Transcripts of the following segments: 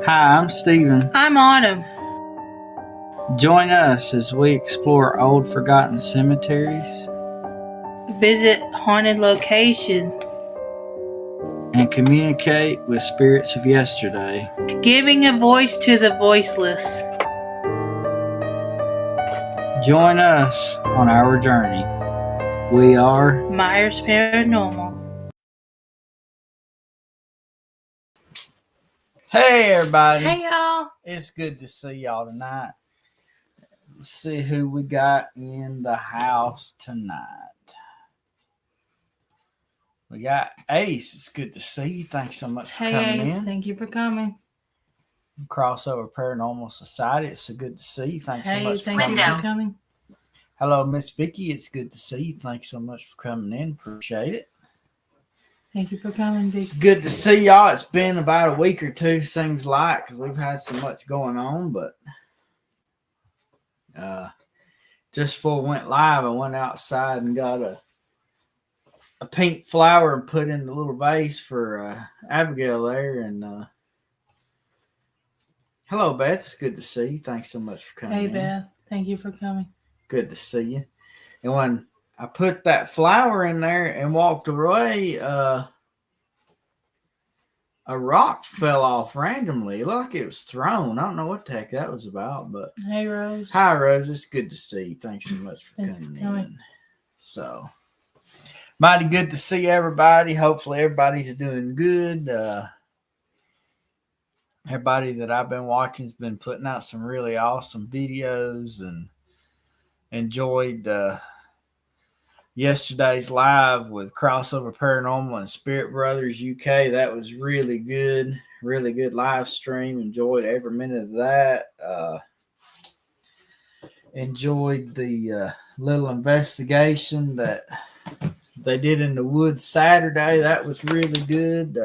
Hi, I'm Steven. I'm Autumn. Join us as we explore old forgotten cemeteries Visit haunted locations, and communicate with spirits of yesterday. giving a voice to the voiceless. Join us on our journey. We are Myers Paranormal. Hey everybody. Hey y'all. It's good to see y'all tonight. Let's see who we got in the house tonight. We got Ace. It's good to see you. Thanks so much for coming Ace, in. thank you for coming. Crossover Paranormal Society. It's so good to see you. Thanks so much for thank coming you in. for coming. Hello, Miss Vicky. It's good to see you. Thanks so much for coming in. Appreciate it. Thank you for coming, Vicky. It's good to see y'all. It's been about a week or two, seems like, because we've had so much going on. But just before we went live, I went outside and got a pink flower and put in the little vase for Abigail there. And hello, Beth. It's good to see you. Thanks so much for coming in. Hey, Beth. Thank you for coming. Good to see you. And when I put that flower in there and walked away, a rock fell off randomly, like it was thrown. I don't know what the heck that was about, but hey, Rose. Hi, Rose. It's good to see you. Thanks so much for coming in. So, mighty good to see everybody. Hopefully, everybody's doing good. Everybody that I've been watching has been putting out some really awesome videos and enjoyed yesterday's live with Crossover Paranormal and Spirit Brothers UK. That was really good live stream. Enjoyed every minute of that. Enjoyed the little investigation that they did in the woods Saturday. That was really good.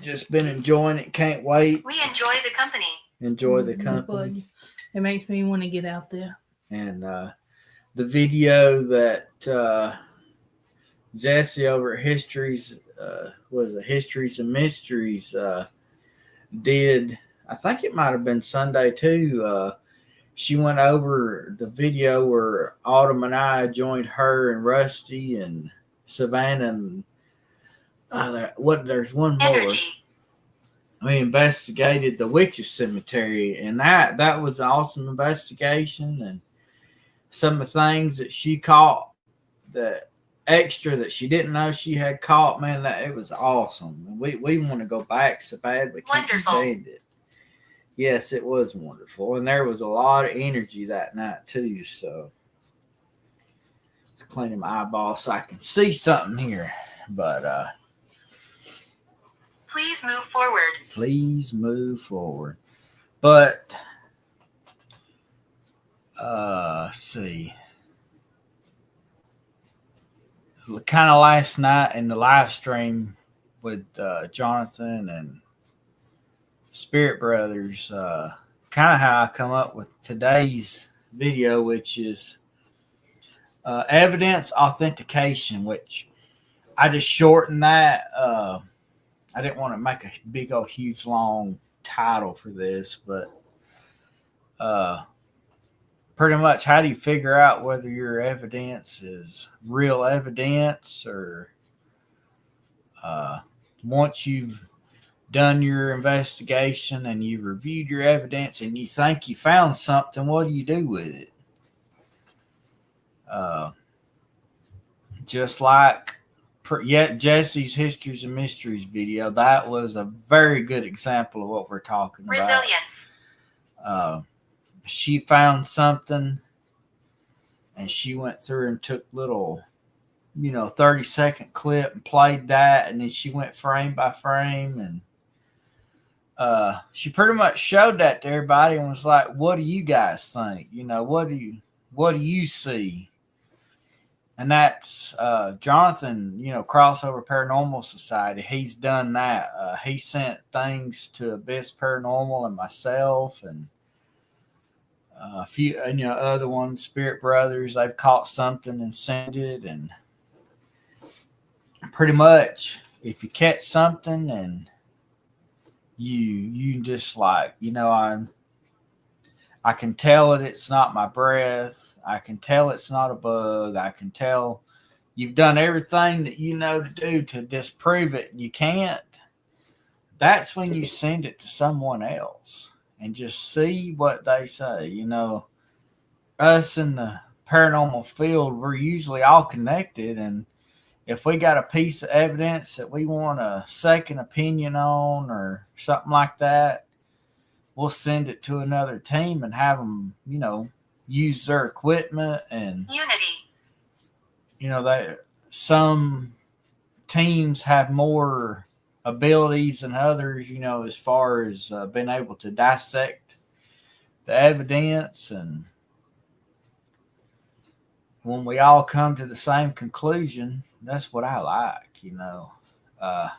Just been enjoying it. Can't wait. We enjoy the company. Enjoy the company. It makes me want to get out there. And the video that Jesse over at Histories Histories and Mysteries did, I think it might have been Sunday too. She went over the video where Autumn and I joined her and Rusty and Savannah and there's one more. Energy. We investigated the Witches Cemetery, and that was an awesome investigation. And some of the things that she caught, the extra that she didn't know she had caught, man, that it was awesome. We want to go back so bad we can't stand it. Yes, it was wonderful, and there was a lot of energy that night too. So let's clean my eyeballs so I can see something here. But please move forward. Please move forward. But let's see. Kind of last night in the live stream with Jonathan and Spirit Brothers, kind of how I come up with today's video, which is evidence authentication, which I just shortened that. I didn't want to make a big old huge long title for this, but pretty much how do you figure out whether your evidence is real evidence or once you've done your investigation and you've reviewed your evidence and you think you found something, what do you do with it? Just like Jesse's Histories and Mysteries video, that was a very good example of what we're talking about. Resilience. She found something and she went through and took little 30-second clip and played that, and then she went frame by frame, and she pretty much showed that to everybody and was like, what do you guys think? What do you see? And that's Jonathan, Crossover Paranormal Society. He's done that. He sent things to Abyss Paranormal and myself and a few other ones, Spirit Brothers. They've caught something and sent it, and pretty much if you catch something and you just like, I can tell it's not my breath. I can tell it's not a bug. I can tell you've done everything that you know to do to disprove it, and you can't. That's when you send it to someone else and just see what they say. Us in the paranormal field, we're usually all connected, and if we got a piece of evidence that we want a second opinion on or something like that, we'll send it to another team and have them, use their equipment. And Unity. Some teams have more abilities than others, as far as being able to dissect the evidence. And when we all come to the same conclusion, that's what I like. I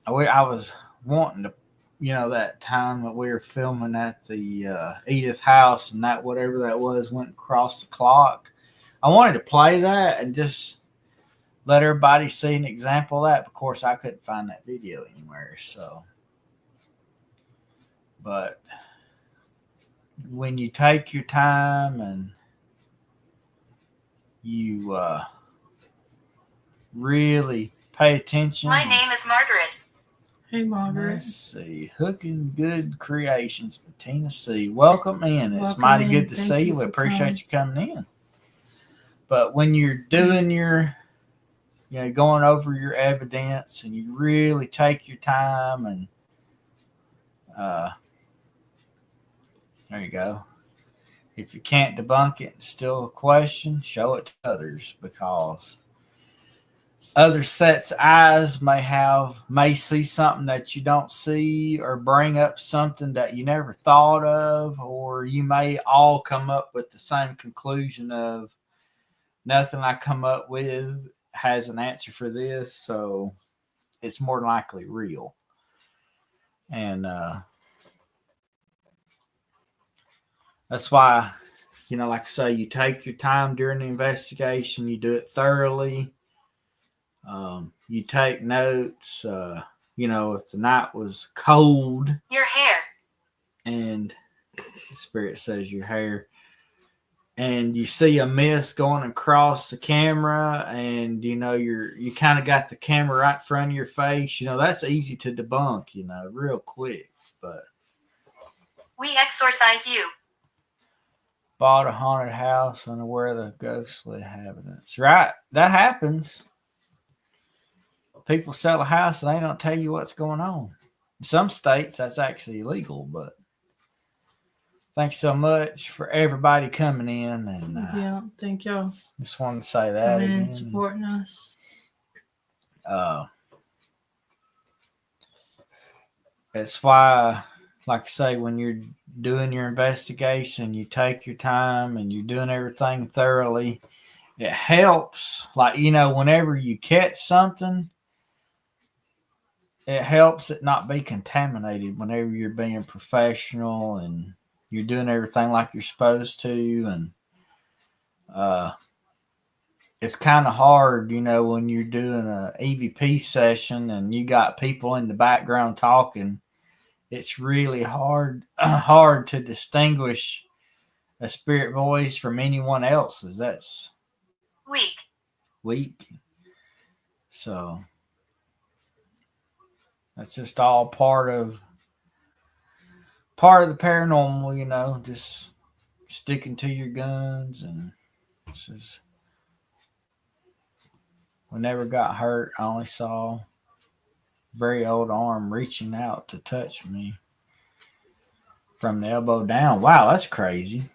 was wanting to, that time that we were filming at the Edith house, and that whatever that was went across the clock. I wanted to play that and just let everybody see an example of that. Of course, I couldn't find that video anywhere. So, but when you take your time and you really pay attention. My name is Margaret. Hey, Margaret. Let's see. Hooking Good Creations, Bettina C. Welcome in. It's Welcome mighty in. good to Thank see you. you We for appreciate you coming in. But when you're doing your, going over your evidence, and you really take your time, and there you go. If you can't debunk it, it's still a question, show it to others, because other sets of eyes may see something that you don't see, or bring up something that you never thought of, or you may all come up with the same conclusion of nothing I come up with has an answer for this, so it's more than likely real. And that's why, like I say, you take your time during the investigation, you do it thoroughly. You take notes, if the night was cold. Your hair. And the spirit says your hair. And you see a mist going across the camera, and, you kind of got the camera right in front of your face. That's easy to debunk, real quick. But we exorcise you. Bought a haunted house unaware of the ghostly inhabitants. Right. That happens. People sell a house and they don't tell you what's going on. In some states, that's actually illegal, but thanks so much for everybody coming in. And Yeah, thank y'all. Just wanted to say that Coming again. and supporting us. That's why, like I say, when you're doing your investigation, you take your time and you're doing everything thoroughly. It helps, whenever you catch something, it helps it not be contaminated whenever you're being professional and you're doing everything like you're supposed to. And it's kind of hard, when you're doing an EVP session and you got people in the background talking. It's really hard to distinguish a spirit voice from anyone else's. That's weak. So that's just all part of the paranormal, just sticking to your guns. And just, we never got hurt. I only saw a very old arm reaching out to touch me from the elbow down. Wow, that's crazy.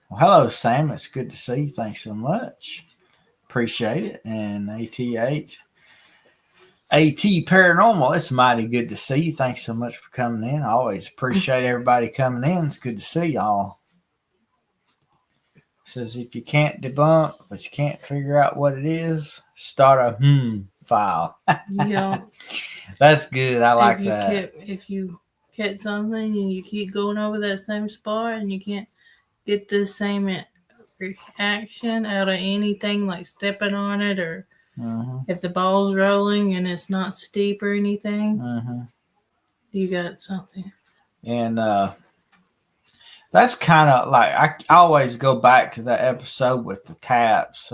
Well, hello, Sam. It's good to see you. Thanks so much. Appreciate it. And ATH Paranormal, it's mighty good to see you. Thanks so much for coming in. I always appreciate everybody coming in. It's good to see y'all. Says if you can't debunk, but you can't figure out what it is, start a file. Yeah. That's good. I like that. If you catch something and you keep going over that same spot and you can't get the same reaction out of anything, like stepping on it or Mm-hmm. If the ball's rolling and it's not steep or anything, Mm-hmm. you got something. And that's kind of like I always go back to that episode with the taps.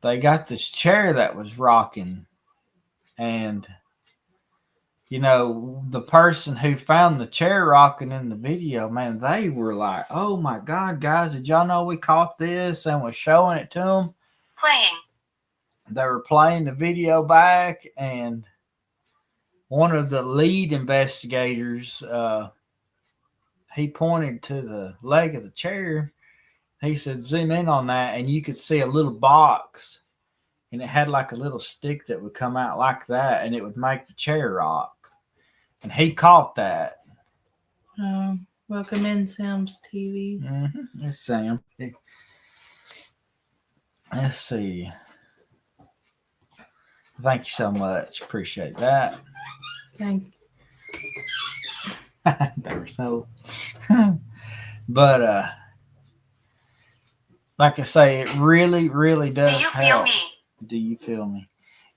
They got this chair that was rocking, and the person who found the chair rocking in the video, man, they were like, "Oh my God, guys, did y'all know we caught this?" And was showing it to them. Playing. They were playing the video back, and one of the lead investigators, he pointed to the leg of the chair. He said, "Zoom in on that," and you could see a little box, and it had like a little stick that would come out like that, and it would make the chair rock. And he caught that. Welcome in, Sam's TV. Mm-hmm. It's Sam. Let's see. Thank you so much. Appreciate that. Thank They were so. But like I say, it really, really does Do you help. feel me? Do you feel me?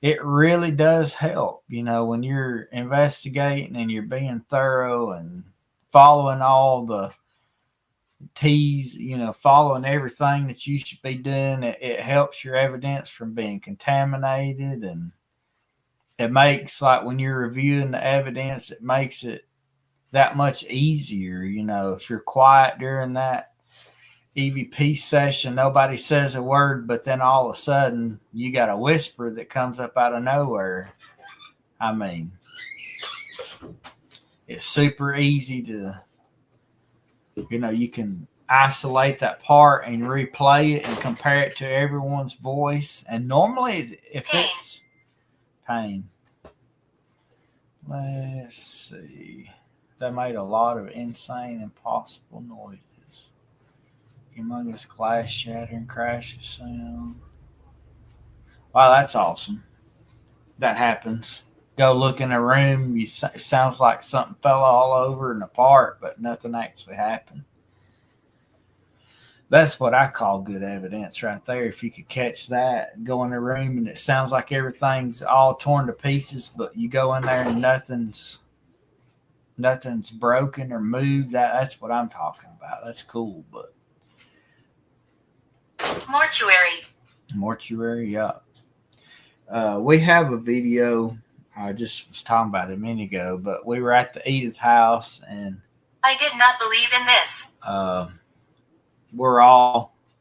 It really does help, when you're investigating and you're being thorough and following all the T's, following everything that you should be doing. It helps your evidence from being contaminated, and it makes, like, when you're reviewing the evidence, it makes it that much easier. If you're quiet during that EVP session, nobody says a word, but then all of a sudden you got a whisper that comes up out of nowhere. I mean, it's super easy to, you can isolate that part and replay it and compare it to everyone's voice. And normally, if it's pain, let's see, they made a lot of insane, impossible noises. Humongous glass shattering, crashing sound. Wow, that's awesome. That happens. Go look in a room. It sounds like something fell all over and apart, but nothing actually happened. That's what I call good evidence right there. If you could catch that, go in a room and it sounds like everything's all torn to pieces, but you go in there and nothing's broken or moved. That's what I'm talking about. That's cool. But mortuary, yeah. We have a video. I just was talking about it a minute ago, but we were at the Edith house, and I did not believe in this.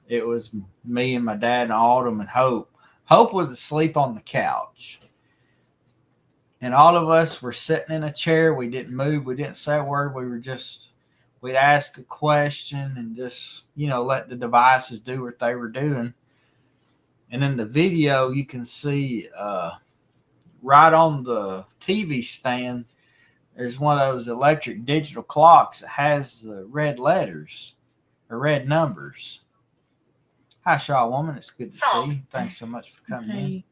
It was me and my dad and Autumn and Hope. Hope was asleep on the couch. And all of us were sitting in a chair. We didn't move. We didn't say a word. We'd ask a question and just, let the devices do what they were doing. And in the video, you can see right on the TV stand, there's one of those electric digital clocks that has red letters or red numbers. Hi, Shaw Woman. It's good to see you. Thanks so much for coming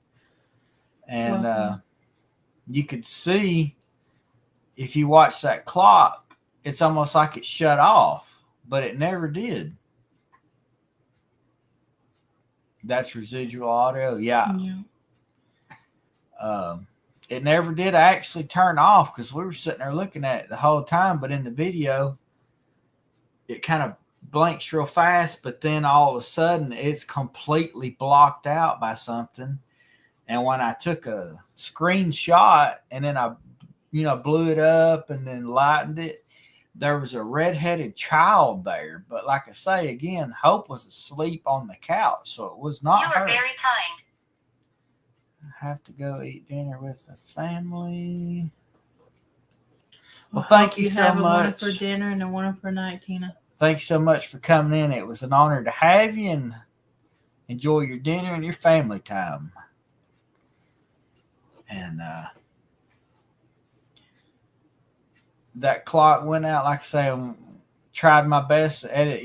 in. And you could see, if you watch that clock, it's almost like it shut off, but it never did. That's residual audio. Yeah. It never did actually turn off because we were sitting there looking at it the whole time. But in the video, it kind of blinks real fast, but then all of a sudden it's completely blocked out by something. And when I took a screenshot and then I, blew it up and then lightened it, there was a red-headed child there. But like I say, again, Hope was asleep on the couch, so it was not her. You are very kind. I have to go eat dinner with the family. Well, thank you so much. One for dinner and one for night, Tina. Thank you so much for coming in. It was an honor to have you, and enjoy your dinner and your family time. And that clock went out. Like I say, I tried my best to edit,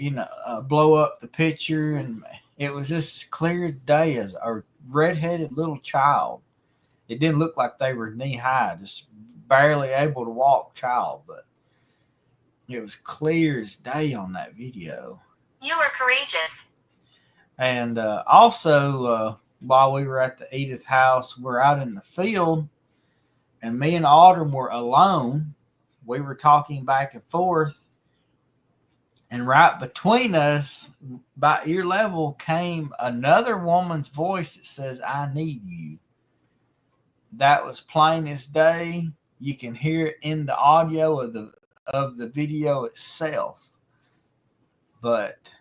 blow up the picture, and it was just as clear as day as a red-headed little child. It didn't look like they were knee-high, just barely able to walk child, but it was clear as day on that video. You are courageous. And also, while we were at the Edith house. We're out in the field, and me and Autumn were alone. We were talking back and forth, and right between us, by ear level, came another woman's voice that says, "I need you." That was plain as day. You can hear it in the audio of the video itself. But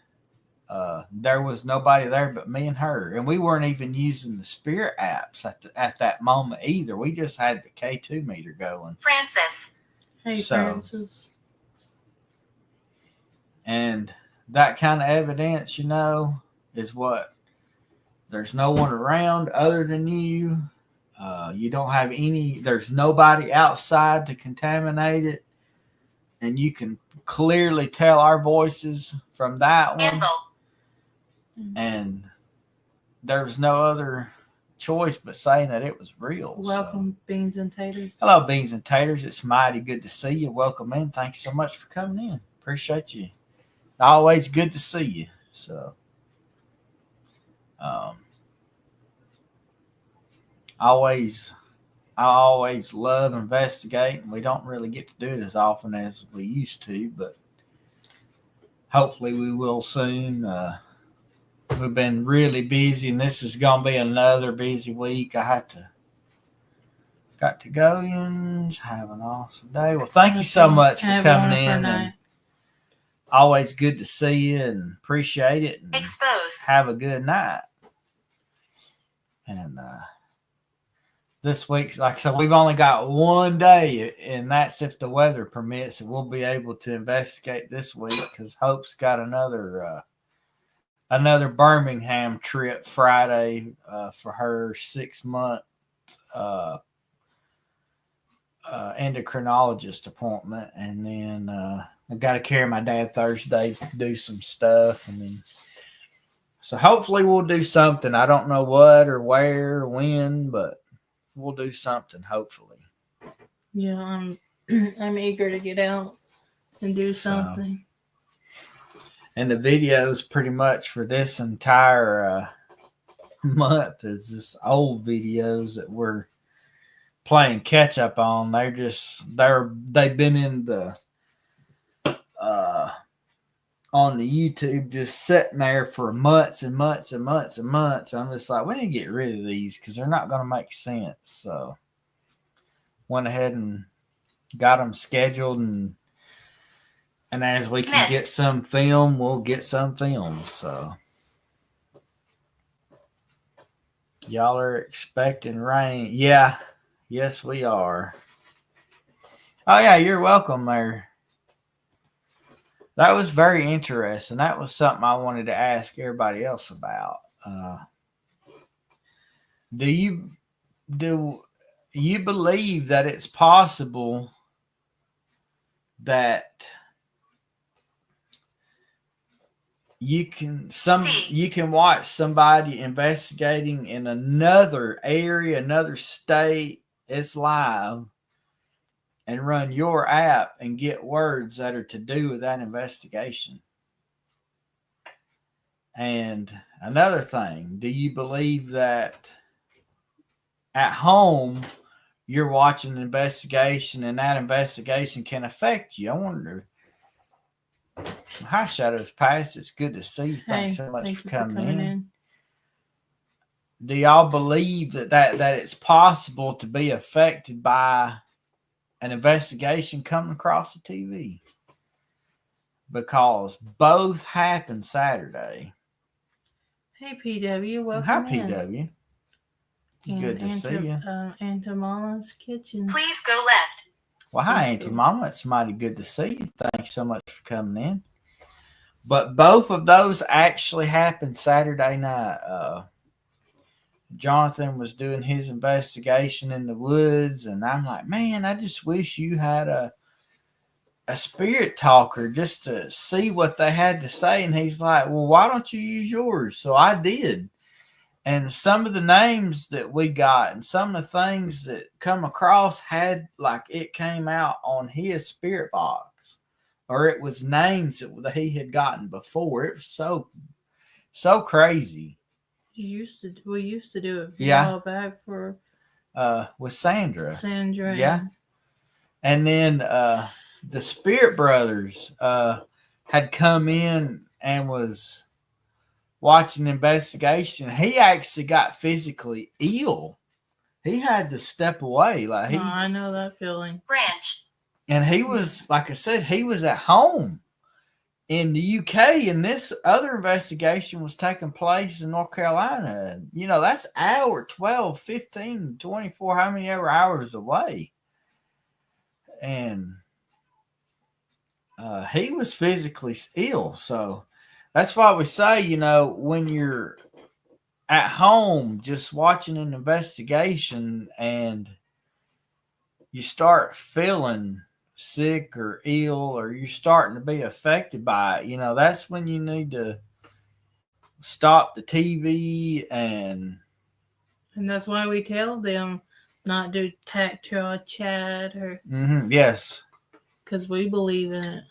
there was nobody there but me and her. And we weren't even using the spirit apps at that moment either. We just had the K2 meter going. Francis. Hey, So- Francis. And that kind of evidence, is what? There's no one around other than you. You don't have there's nobody outside to contaminate it. And you can clearly tell our voices from that one. Anvil. And there was no other choice but saying that it was real. Welcome, Beans and Taters. Hello, Beans and Taters. It's mighty good to see you. Welcome in. Thanks so much for coming in. Appreciate you. Always good to see you. So, I always love investigating. We don't really get to do it as often as we used to, but hopefully we will soon. We've been really busy, and this is going to be another busy week. Got to go and have an awesome day. Well, thank you so much for Have a coming wonderful in. night. And always good to see you and appreciate it. And Exposed. have a good night. And this week, like I said, we've only got one day, and that's if the weather permits. And we'll be able to investigate this week because Hope's got another Birmingham trip Friday for her 6-month endocrinologist appointment, and then I got to carry my dad Thursday to do some stuff, and then so hopefully we'll do something. I don't know what or where or when, but we'll do something hopefully. Yeah, I'm eager to get out and do something. And the videos pretty much for this entire month is this old videos that we're playing catch up on. They've been in the on the YouTube just sitting there for months and months and months and months. I'm just like, we need to get rid of these because they're not going to make sense. So went ahead and got them scheduled, and as we can get some film, we'll get some film. So y'all are expecting rain. Yeah. Yes, we are. Oh, yeah, you're welcome there. That was very interesting. That was something I wanted to ask everybody else about. Do you believe that it's possible that you can watch somebody investigating in another area, another state, it's live, and run your app and get words that are to do with that investigation? And another thing, do you believe that at home you're watching an investigation and that investigation can affect you? I wonder. Hi, Shadows Past. It's good to see you. Thanks so much for coming in. Do y'all believe that it's possible to be affected by an investigation coming across the TV? Because both happened Saturday. Hey, PW, welcome Hi, in. PW. Good to see you. Auntie Mama's Kitchen. Please go left. Well, hi, Auntie Mama. It's mighty good to see you. Thanks so much for coming in. But both of those actually happened Saturday night. Jonathan was doing his investigation in the woods, and I'm like, man, I just wish you had a spirit talker just to see what they had to say. And he's like, well, why don't you use yours? So I did. And some of the names that we got and some of the things that come across had, like, it came out on his spirit box, or it was names that he had gotten before. It was so crazy. We used to do it a Yeah. while back for with Sandra. Sandra. Yeah. And then the Spirit Brothers had come in and was watching the investigation. He actually got physically ill. He had to step away. Like No, I know that feeling. Branch. and he was, like I said, he was at home in the UK, and this other investigation was taking place in North Carolina. You know, that's hour 12, 15, 24, how many ever hours away. And he was physically ill. So that's why we say, you know, when you're at home just watching an investigation and you start feeling sick or ill or you're starting to be affected by it, you know, that's when you need to stop the TV and that's why we tell them not do tactile chat or yes, because we believe in it.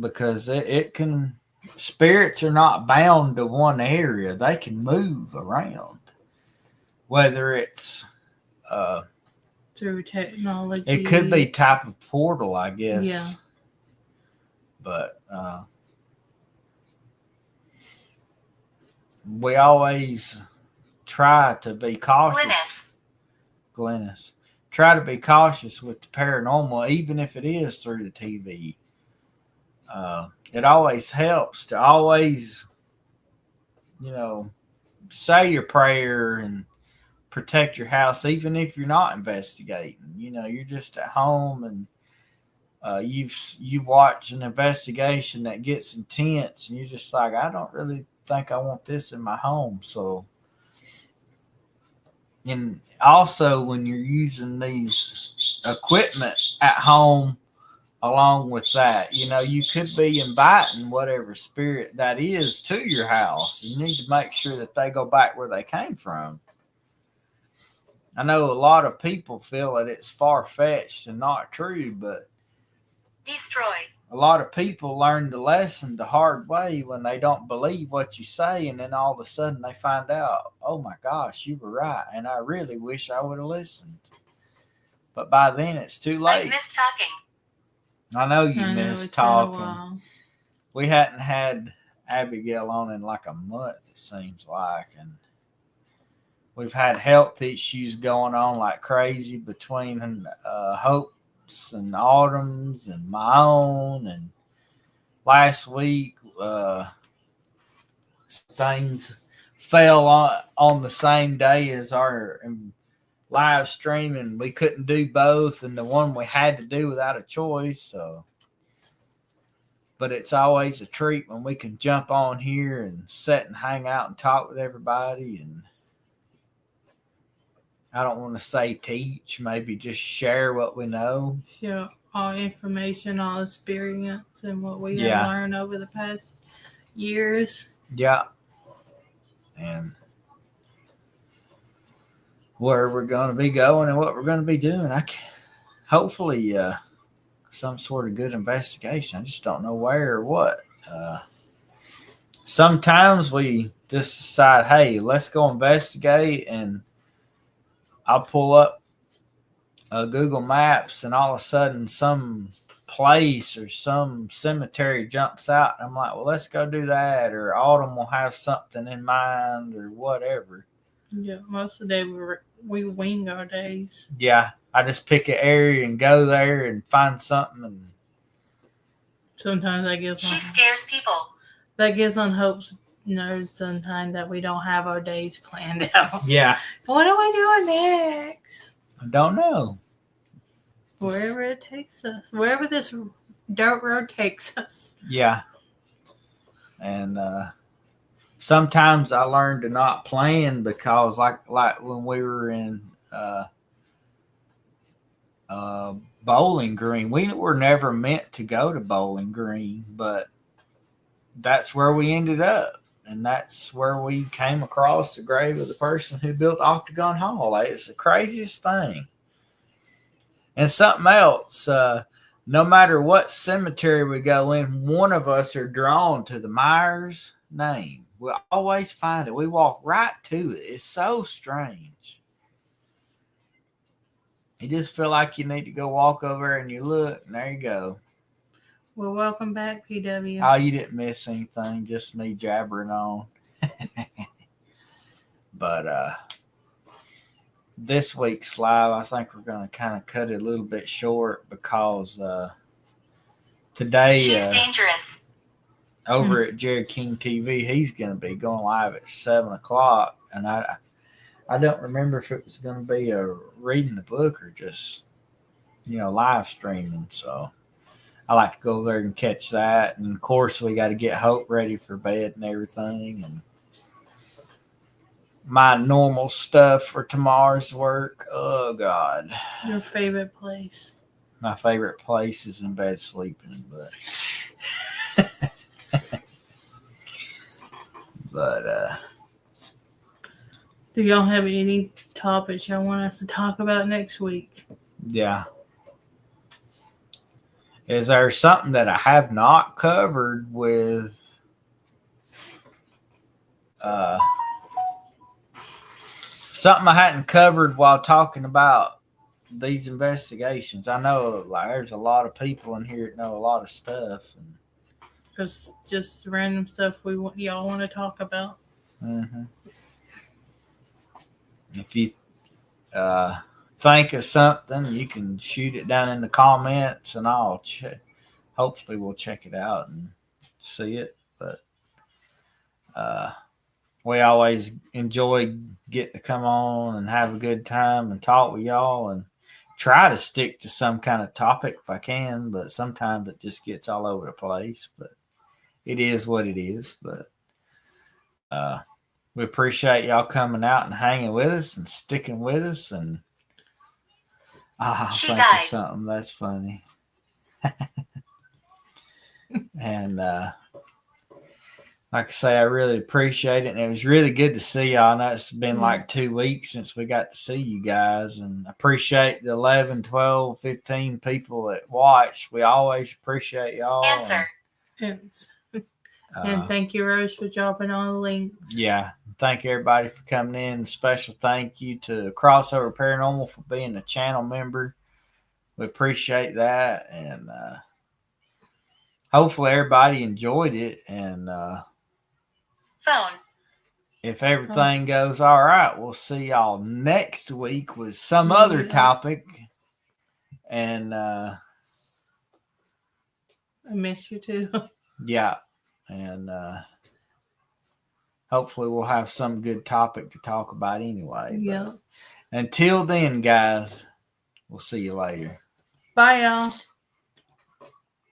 because it can, spirits are not bound to one area. They can move around, whether it's Through technology. it could be type of portal, I guess. Yeah. But we always try to be cautious. Glennis. Try to be cautious with the paranormal, even if it is through the TV. It always helps to always, you know, say your prayer and protect your house, even if you're not investigating. You know, you're just at home and you watch an investigation that gets intense, and you're just like, I don't really think I want this in my home. So, and also when you're using these equipment at home, along with that, you know, you could be inviting whatever spirit that is to your house. You need to make sure that they go back where they came from. I know a lot of people feel that it's far-fetched and not true, but Destroy. a lot of people learn the lesson the hard way when they don't believe what you say, and then all of a sudden they find out, oh my gosh, you were right, and I really wish I would have listened. But by then it's too late. I miss talking. I know you miss talking. Been a while. We hadn't had Abigail on in like a month, it seems like, and we've had health issues going on like crazy between Hope's and Autumn's and my own. And last week, things fell on the same day as our live stream, and we couldn't do both, and the one we had to do without a choice. So, but it's always a treat when we can jump on here and sit and hang out and talk with everybody. And I don't want to say teach, maybe just share what we know. Share all information, all experience, and what we have learned over the past years. Yeah. And where we're going to be going and what we're going to be doing. Hopefully some sort of good investigation. I just don't know where or what. Sometimes we just decide, hey, let's go investigate, and I'll pull up Google Maps, and all of a sudden some place or some cemetery jumps out, and I'm like, well, let's go do that. Or Autumn will have something in mind or whatever. Yeah, most of the day we wing our days. Yeah, I just pick an area and go there and find something. And sometimes I guess she scares people. That gets on Hope's nerves sometimes that we don't have our days planned out. Yeah. What are we doing next? I don't know. Wherever it takes us. Wherever this dirt road takes us. Yeah. And sometimes I learned to not plan because like when we were in Bowling Green, we were never meant to go to Bowling Green, but that's where we ended up. And that's where we came across the grave of the person who built Octagon Hall. It's the craziest thing. And something else, no matter what cemetery we go in, one of us are drawn to the Myers name. we'll always find it. We walk right to it. It's so strange. You just feel like you need to go walk over and you look, and there you go. Well, welcome back, PW. Oh, you didn't miss anything. Just me jabbering on. But this week's live, I think we're going to kind of cut it a little bit short because today She's dangerous. over at Jared King TV, he's going to be going live at 7 o'clock. And I don't remember if it was going to be a reading the book or just, live streaming. So I like to go there and catch that. And of course, we got to get Hope ready for bed and everything. And my normal stuff for tomorrow's work. Oh, God. Your favorite place? My favorite place is in bed sleeping. But do y'all have any topics y'all want us to talk about next week? Yeah. Is there something that I have not covered with something I hadn't covered while talking about these investigations? I know there's a lot of people in here that know a lot of stuff. It's just random stuff y'all want to talk about. Mm-hmm. If you think of something, you can shoot it down in the comments, and I'll check. Hopefully, we'll check it out and see it. But we always enjoy getting to come on and have a good time and talk with y'all, and try to stick to some kind of topic if I can. But sometimes it just gets all over the place. But it is what it is. But we appreciate y'all coming out and hanging with us and sticking with us. And She thinking died. something that's funny. And like I say, I really appreciate it. And it was really good to see y'all. I know it's been like 2 weeks since we got to see you guys. And I appreciate the 11, 12, 15 people that watch. We always appreciate y'all. Answer. And thank you, Rose, for dropping all the links. Yeah. Thank you, everybody, for coming in. A special thank you to Crossover Paranormal for being a channel member. We appreciate that. And hopefully everybody enjoyed it. And Phone. if everything goes all right, we'll see y'all next week with some other topic. And I miss you too. yeah. And hopefully we'll have some good topic to talk about anyway. Yeah. Until then, guys, we'll see you later. Bye, y'all.